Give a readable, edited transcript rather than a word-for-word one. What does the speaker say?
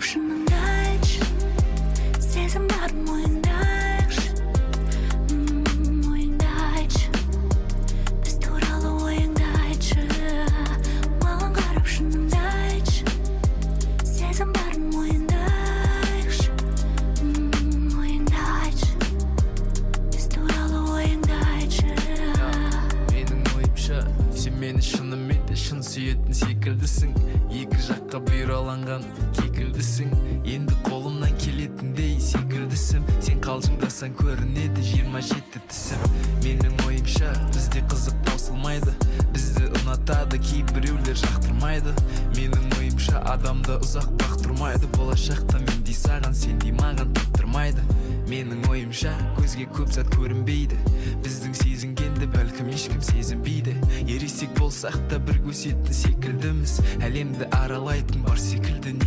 шыныңды айтшы, сезім бар мойындайықшы. Ойыңды айтшы, біз туралы ойыңды айтшы. Маған қарап шыныңды айтшы, сезім бар мойындайықшы. Ойыңды айтшы, біз туралы ойыңды айтшы. Менің ойымша, сен мені шынымен де шын сүйетін секілдісің. Екі жаққа бұйраланған кекілдісің. Енді қолымнан келетіндей секілдісің. Сен қалжыңдасаң көрінеді 27 тісім. Менің ойымша, бізде қызық таусылмайды. Бізді ұнатады кейбіреулер жақтырмайды. Менің ойымша, адамды ұзақ бақтырмайды. Болашақта мендей саған, сендей маған таптырмайды. Менің ойымша, көзге көп зат көрінбейді. Біздің сезінгенді бәлкім ешкім сезінбейді. Ересек болсақ та бір көсетін секілдіміз. Әлемді аралайтын бар секілді.